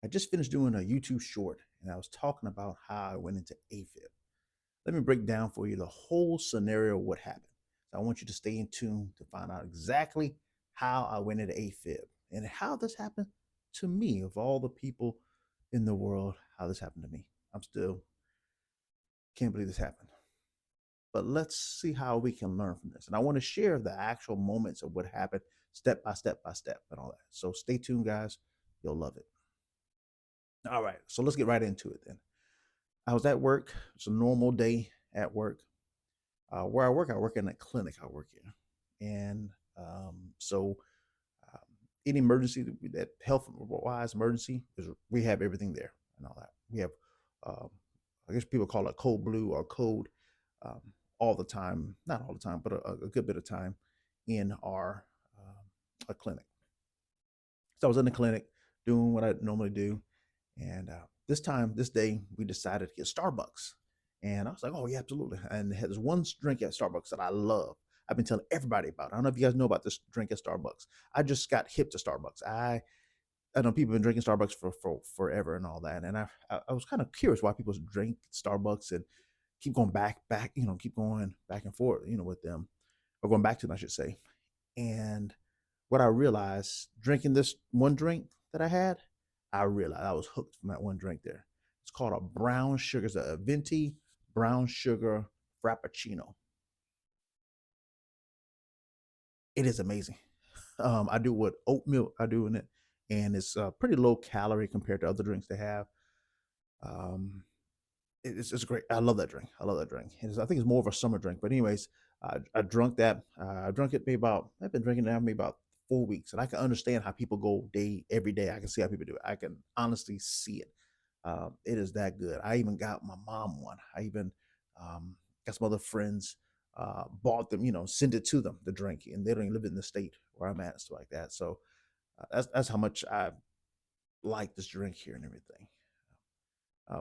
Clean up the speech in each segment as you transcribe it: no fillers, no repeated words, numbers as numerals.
I just finished doing a YouTube short and I was talking about how I went into AFib. Let me break down for you the whole scenario of what happened. So I want you to stay in tune to find out exactly how I went into AFib and how this happened to me, of all the people in the world, how this happened to me. I'm still can't believe this happened. But let's see how we can learn from this. And I want to share the actual moments of what happened step by step and all that. So stay tuned, guys. You'll love it. All right, so let's get right into it then. I was at work. It's a normal day at work. Where I work in a clinic. I work in, and so um, any emergency that health wise emergency is we have everything there and all that. We have, um, I guess people call it code blue or code um, all the time, not all the time, but a good bit of time in our a clinic. So I was in the clinic doing what I normally do, and this day, we decided to get Starbucks. And I was like, oh, yeah, absolutely. And they had this one drink at Starbucks that I love. I've been telling everybody about it. I don't know if you guys know about this drink at Starbucks. I just got hip to Starbucks. I know people have been drinking Starbucks for forever and all that. And I was kind of curious why people drink Starbucks and keep going back, keep going back and forth, with them, or going back to them, I should say. And what I realized drinking this one drink that I realized I was hooked from that one drink there. It's called a brown sugar, it's a venti brown sugar frappuccino. It is amazing. I do what oat milk I do in it, and it's pretty low calorie compared to other drinks they have. Um, it's great. I love that drink. I love that drink. I think it's more of a summer drink. But anyways, I drunk that. I drunk it maybe about. I've been drinking now maybe about 4 weeks, and I can understand how people go every day. I can see how people do it. I can honestly see it. It is that good. I even got my mom one. I even got some other friends bought them. Sent it to them the drink, and they don't even live in the state where I'm at and stuff like that. So that's how much I like this drink here and everything.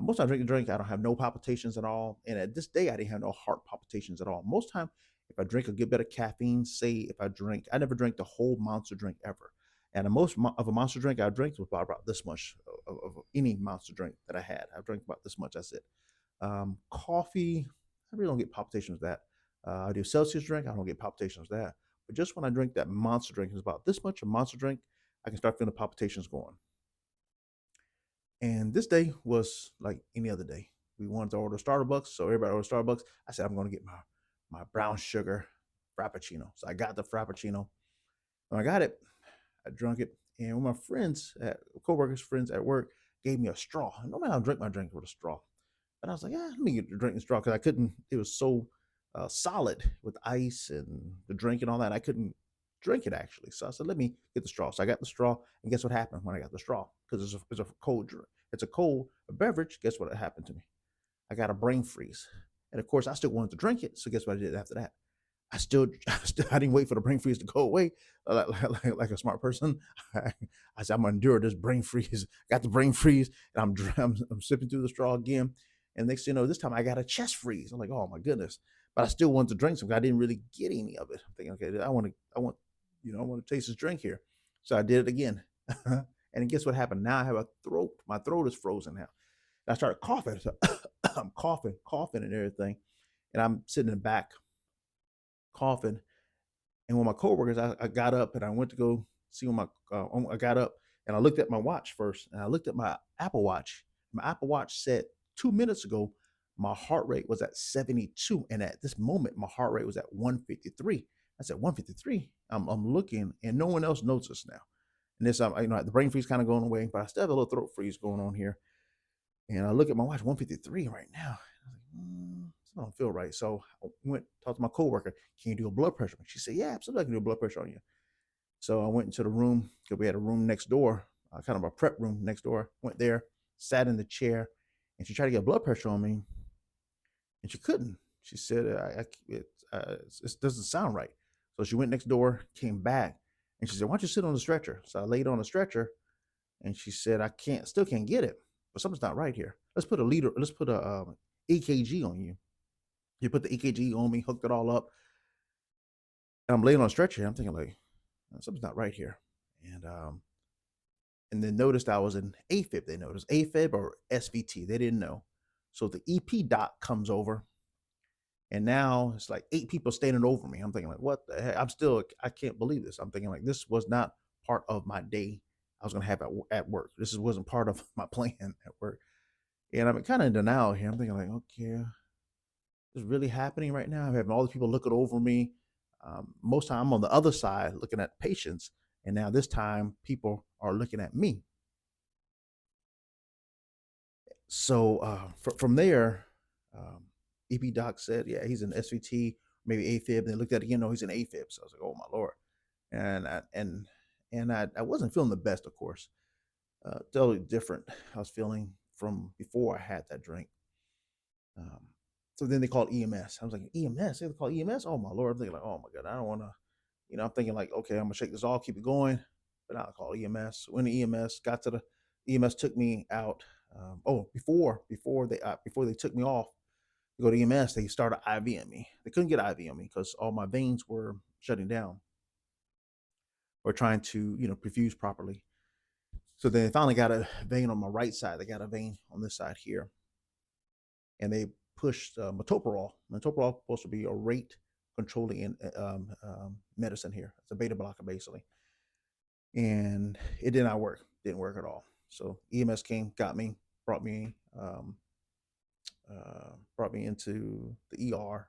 Most time I drink a drink, I don't have no palpitations at all. And at this day, I didn't have no heart palpitations at all. Most time, if I drink a good bit of caffeine, say if I never drank the whole monster drink ever. And the most of a monster drink I drank was about this much of any monster drink that I had. I drank about this much. That's it. Coffee, I really don't get palpitations with that. I do Celsius drink, I don't get palpitations with that. But just when I drink that monster drink, it's about this much a monster drink, I can start feeling palpitations going. And this day was like any other day. We wanted to order Starbucks, so everybody ordered Starbucks. I said I'm going to get my brown sugar frappuccino. So I got the frappuccino. When I got it, I drank it, and when my friends, coworkers, friends at work, gave me a straw. Normally I don't drink my drink with a straw, but I was like, yeah, let me get drink the straw because I couldn't. It was so solid with ice and the drink and all that. I couldn't drink it actually. So I said, let me get the straw. So I got the straw, and guess what happened when I got the straw? Because it's a cold drink. It's a cold beverage. Guess what happened to me? I got a brain freeze, and of course I still wanted to drink it. So guess what I did after that? I didn't wait for the brain freeze to go away like a smart person. I said, I'm gonna endure this brain freeze. Got the brain freeze, and I'm sipping through the straw again. And next thing you know, this time I got a chest freeze. I'm like, oh my goodness! But I still wanted to drink some. I didn't really get any of it. I'm thinking, okay, I want to taste this drink here. So I did it again. And guess what happened? Now I have a throat. My throat is frozen now. And I started coughing. So I'm coughing, and everything. And I'm sitting in the back coughing. And when my coworkers, I got up and I went to go see when I got up and I looked at my watch first, and I looked at my Apple Watch. My Apple Watch said 2 minutes ago my heart rate was at 72, and at this moment my heart rate was at 153. I said 153. I'm looking, and no one else noticed now. And this, the brain freeze kind of going away, but I still have a little throat freeze going on here. And I look at my watch, 153 right now. I was like, I don't feel right. So I went talked to my coworker. Can you do a blood pressure? She said, yeah, absolutely. I can do a blood pressure on you. So I went into the room because we had a room next door, kind of a prep room next door. Went there, sat in the chair, and she tried to get blood pressure on me, and she couldn't. She said, it doesn't sound right. So she went next door, came back, and she said, why don't you sit on the stretcher? So I laid on the stretcher, and she said, still can't get it, but something's not right here. Let's put a EKG on you. You put the EKG on me, hooked it all up. And I'm laying on a stretcher. I'm thinking like, something's not right here. And and then noticed I was in AFib. They noticed AFib or SVT. They didn't know. So the EP doc comes over, and now it's like 8 people standing over me. I'm thinking like, what the heck? I can't believe this. I'm thinking like, this was not part of my day I was going to have at work. This wasn't part of my plan at work. And I'm kind of in denial here. I'm thinking like, okay, this is really happening right now. I'm having all these people looking over me. Most time I'm on the other side looking at patients. And now this time people are looking at me. So from there, um, EP doc said, yeah, he's an SVT, maybe AFib. And they looked at it again, no, he's an AFib. So I was like, oh my Lord. And I wasn't feeling the best, of course. Totally different. I was feeling from before I had that drink. Um, so then they called EMS. I was like, EMS? They call EMS? Oh my Lord. I'm thinking like, oh my God, I don't want to, I'm thinking like, okay, I'm gonna shake this off, keep it going. But I'll call EMS. When the EMS got to the EMS took me out. Before they took me off to go to EMS, they started IV on me. They couldn't get IV on me because all my veins were shutting down or trying to, perfuse properly. So then they finally got a vein on my right side. They got a vein on this side here, and they pushed metoprolol. Metoprolol is supposed to be a rate controlling medicine here. It's a beta blocker basically, and it did not work. Didn't work at all. So EMS came, got me, brought me into the ER,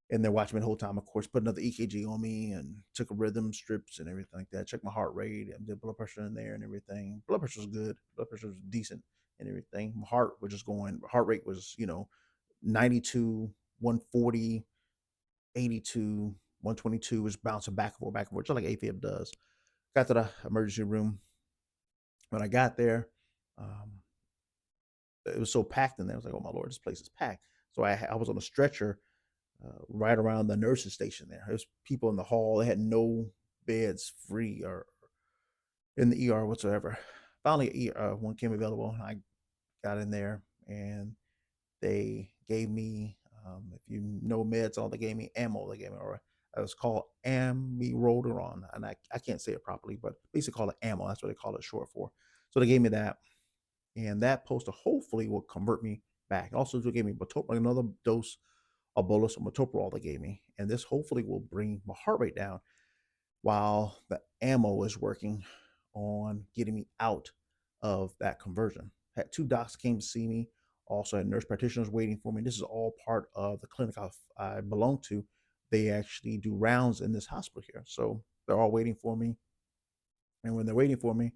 and they're watching me the whole time. Of course, put another EKG on me and took a rhythm strips and everything like that. Checked my heart rate, and did blood pressure in there and everything. Blood pressure was good. Blood pressure was decent and everything. My heart was just going. Heart rate was 92, 140, 82, 122 was bouncing back and forth, just like AFib does. Got to the emergency room. When I got there, um, it was so packed in there. I was like, oh my Lord, this place is packed. So I was on a stretcher right around the nurses station there. There's people in the hall. They had no beds free or in the ER whatsoever. Finally, one came available. I got in there, and they gave me, if you know meds, all they gave me ammo. They gave me, or it was called amiodarone, and I can't say it properly, but basically call it ammo. That's what they call it short for. So they gave me that, and that supposed to hopefully will convert me back. Also, they gave me another dose, a bolus of metoprolol they gave me, and this hopefully will bring my heart rate down while the ammo is working on getting me out of that conversion. Had 2 docs came to see me. Also had nurse practitioners waiting for me. This is all part of the clinic I belong to. They actually do rounds in this hospital here. So they're all waiting for me. And when they're waiting for me,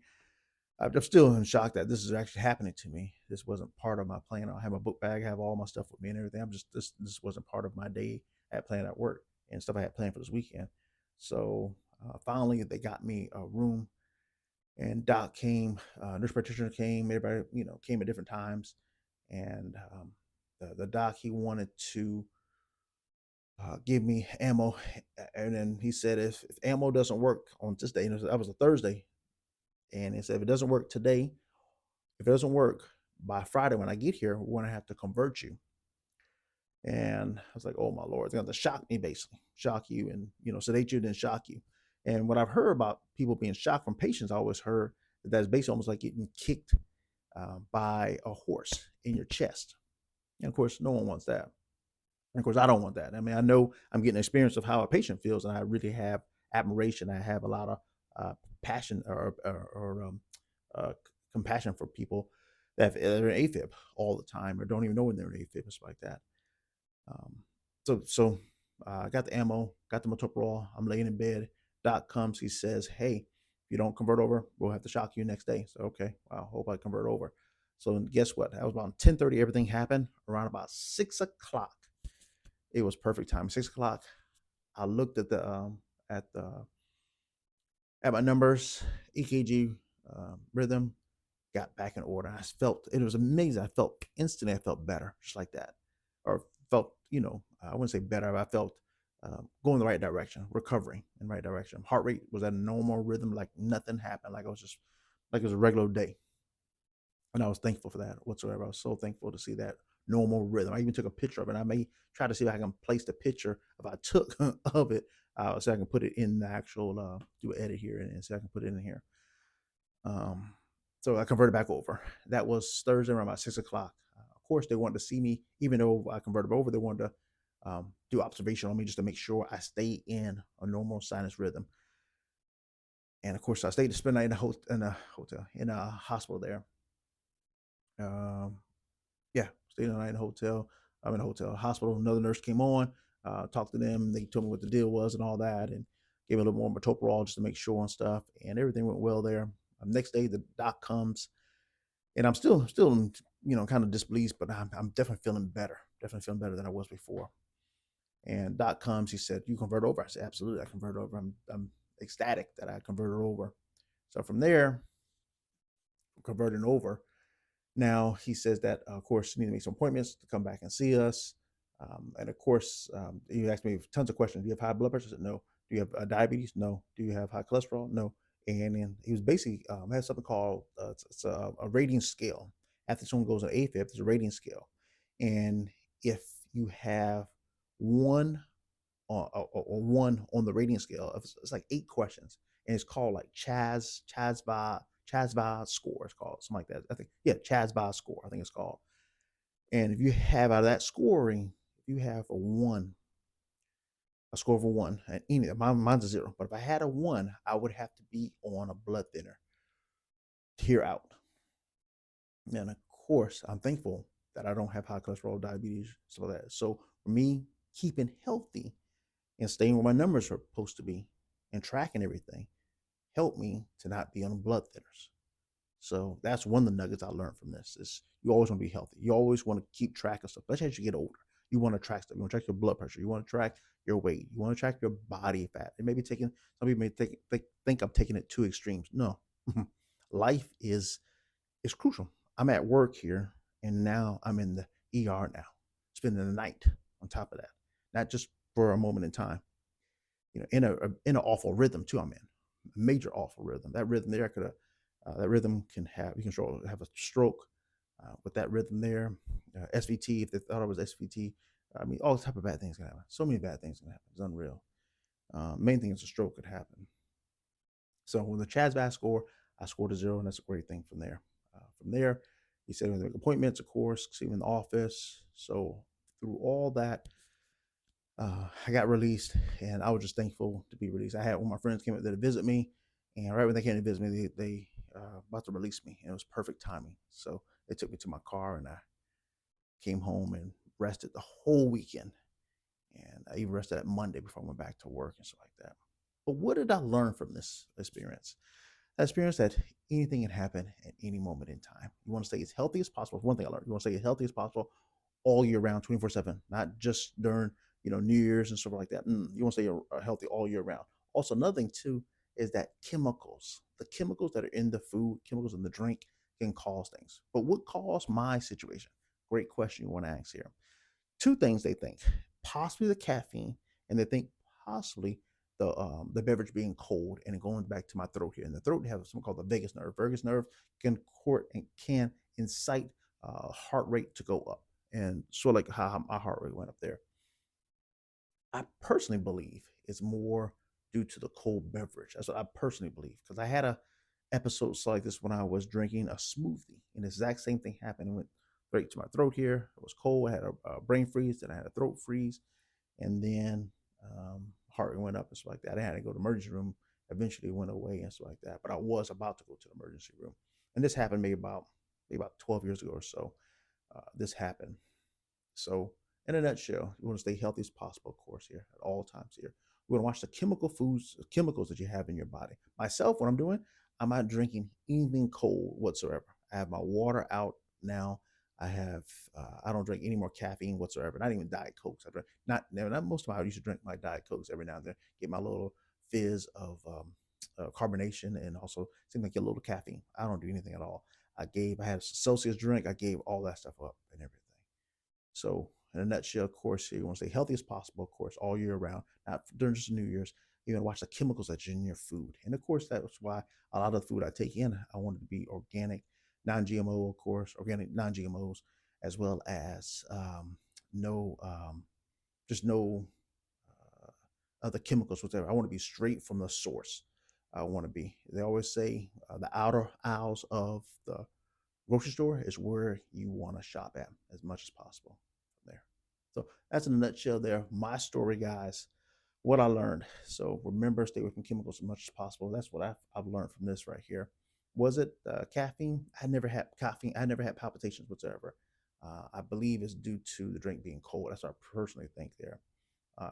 I'm still in shock that this is actually happening to me. This wasn't part of my plan. I have my book bag, I have all my stuff with me and everything. This wasn't part of my day at plan at work and stuff I had planned for this weekend. So finally, they got me a room, and doc came, nurse practitioner came, everybody came at different times, and the doc, he wanted to give me ammo, and then he said if ammo doesn't work on this day, and that was a Thursday, and he said if it doesn't work today, if it doesn't work by Friday when I get here, we're gonna have to convert you. And I was like, oh my Lord, they're gonna have to shock me, basically shock you, and sedate you, then shock you. And what I've heard about people being shocked from patients, I always heard that that's basically almost like getting kicked by a horse in your chest. And of course, no one wants that. And of course, I don't want that. I mean, I know I'm getting experience of how a patient feels, and I really have admiration. I have a lot of passion or uh, compassion for people that are in AFib all the time or don't even know when they're in AFib and stuff like that. Um, so I got the ammo, got the metoprolol. I'm laying in bed. Doc comes. He says, "Hey, if you don't convert over, we'll have to shock you next day." So okay, well, hope I convert over. So guess what? That was about 10:30. Everything happened around about 6 o'clock. It was perfect time. 6 o'clock. I looked at at the at my numbers, EKG, rhythm, got back in order. I felt it was amazing. I felt instantly. I felt better, just like that, or felt I wouldn't say better. But I felt going the right direction, recovering in the right direction. Heart rate was at a normal rhythm, like nothing happened. Like I was just like it was a regular day, and I was thankful for that whatsoever. I was so thankful to see that normal rhythm. I even took a picture of it. I may try to see if I can place the picture if I took of it, so I can put it in the actual do an edit here and see if I can put it in here. Um, so I converted back over. That was Thursday around about 6 o'clock. Of course, they wanted to see me, even though I converted over. They wanted to do observation on me just to make sure I stay in a normal sinus rhythm. And of course, I stayed to spend the night in a hospital there. Um, yeah, stayed the night in a hotel. I'm in a hotel hospital. Another nurse came on, talked to them. They told me what the deal was and all that, and gave me a little more metoprolol just to make sure and stuff. And everything went well there. Next day, the doc comes, and I'm still kind of displeased, but I'm definitely feeling better. Definitely feeling better than I was before. And doc comes. He said, "You convert over." I said, "Absolutely, I convert over." I'm ecstatic that I converted over. So from there, converting over. Now he says that, of course, you need to make some appointments to come back and see us. And of course, he asked me tons of questions. Do you have high blood pressure? I said no. Do you have diabetes? No. Do you have high cholesterol? No. And then he was basically has something called it's a rating scale. After someone goes on AFib, there's a rating scale, and if you have one or one on the rating scale, it's like 8 questions, and it's called like Chasva score. It's called something like that. I think, yeah, Chasva score. I think it's called. And if you have out of that scoring, if you have a score of a one, and mine's a zero. But if I had a one, I would have to be on a blood thinner here out. And of course, I'm thankful that I don't have high cholesterol, diabetes, stuff like that. So for me, keeping healthy and staying where my numbers are supposed to be and tracking everything helped me to not be on blood thinners. So that's one of the nuggets I learned from this is you always want to be healthy. You always want to keep track of stuff, especially as you get older. You want to track stuff. You want to track your blood pressure. You want to track your weight. You want to track your body fat. It may be taking, some people may think I'm taking it to extremes. No. Life is crucial. I'm at work here and now I'm in the ER now, spending the night on top of that. Not just for a moment in time, in an awful rhythm too. I'm in a major awful rhythm. That rhythm there could have that rhythm can have you can have a stroke with that rhythm there. SVT, if they thought it was SVT, I mean, all type of bad things can happen. So many bad things can happen. It's unreal. Main thing is a stroke could happen. So when the CHADS-VAS score, I scored a zero, and that's a great thing from there. From there, he said we make appointments, of course, see him in the office. So through all that, I got released, and I was just thankful to be released. I had one of my friends came up there to visit me, and right when they came to visit me, they about to release me, and it was perfect timing. So they took me to my car, and I came home and rested the whole weekend, and I even rested that Monday before I went back to work and stuff like that. But what did I learn from this experience? I experienced that anything can happen at any moment in time. You want to stay as healthy as possible. One thing I learned: you want to stay as healthy as possible all year round, 24/7, not just during New Year's and stuff like that. You want to stay healthy all year round. Also, another thing too is that the chemicals that are in the food, chemicals in the drink, can cause things. But what caused my situation? Great question you want to ask here. Two things they think: possibly the caffeine, and they think possibly the beverage being cold and going back to my throat here. In the throat, they have something called the vagus nerve. Vagus nerve can incite heart rate to go up, and sort of like how my heart rate went up there. I personally believe it's more due to the cold beverage. That's what I personally believe, because I had a episodes like this when I was drinking a smoothie, and the exact same thing happened. It went straight to my throat here. It was cold. I had a brain freeze, then I had a throat freeze, and then heart rate went up and stuff like that. I had to go to the emergency room. Eventually, it went away and stuff like that. But I was about to go to the emergency room, and this happened maybe about 12 years ago or so. This happened. So, in a nutshell, you want to stay healthy as possible, of course, here at all times here. We want to watch the chemicals that you have in your body. Myself, what I'm doing, I'm not drinking anything cold whatsoever. I have my water out now. I don't drink any more caffeine whatsoever. Not even Diet Cokes. I drink not most of my. I used to drink my Diet Cokes every now and then. Get my little fizz of carbonation, and also seem like get a little caffeine. I don't do anything at all. I had a Celsius drink. I gave all that stuff up and everything. So, in a nutshell, of course, you want to stay healthy as possible, of course, all year round, not during just New Year's. You want to watch the chemicals that's in your food. And of course, that's why a lot of the food I take in, I want it to be organic, non GMO, of course, organic, non GMOs, as well as no, just no other chemicals, whatever. I want to be straight from the source. want to be. They always say the outer aisles of the grocery store is where you want to shop at as much as possible there. So that's in a nutshell there. My story, guys, what I learned. So remember, stay away from chemicals as much as possible. That's what I've learned from this right here. Was it caffeine? I never had caffeine. I never had palpitations whatsoever. I believe it's due to the drink being cold. That's what I personally think there.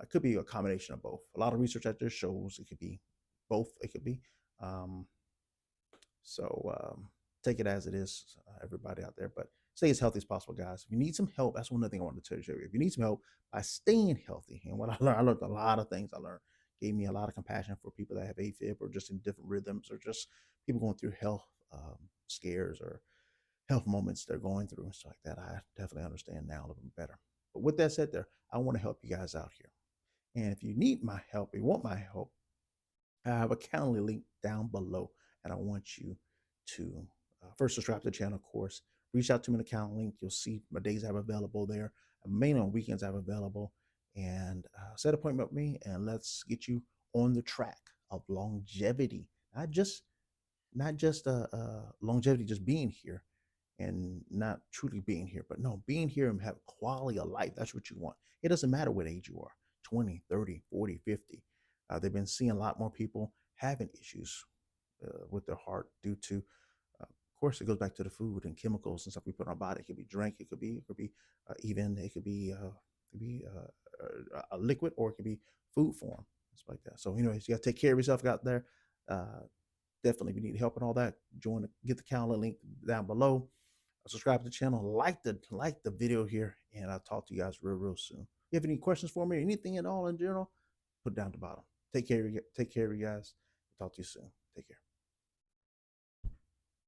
It could be a combination of both. A lot of research out there shows it could be both. It could be. Um, so take it as it is, everybody out there. But stay as healthy as possible, guys. If you need some help, that's one other thing I wanted to tell you. If you need some help by staying healthy, and what I learned a lot of things. I learned gave me a lot of compassion for people that have AFib or just in different rhythms or just people going through health scares or health moments they're going through and stuff like that. I definitely understand now a little bit better. But with that said, there, I want to help you guys out here. And if you need my help, you want my help, I have a Calendly link down below, and I want you to first subscribe to the channel, of course. Reach out to me in the Calendly link. You'll see my days I have available there. Mainly on weekends I have available. And set an appointment with me, and let's get you on the track of longevity. Not just longevity, just being here and not truly being here, but no, being here and have quality of life. That's what you want. It doesn't matter what age you are, 20, 30, 40, 50. They've been seeing a lot more people having issues with their heart due to, of course, it goes back to the food and chemicals and stuff we put in our body. It could be drink, it could be a liquid, or it could be food form, stuff like that. So, anyways, you got to take care of yourself out there. Uh, Definitely, if you need help and all that, get the calendar link down below. Subscribe to the channel, like the video here, and I'll talk to you guys real soon. If you have any questions for me, or anything at all in general, put it down at the bottom. Take care of you guys. Talk to you soon. Take care.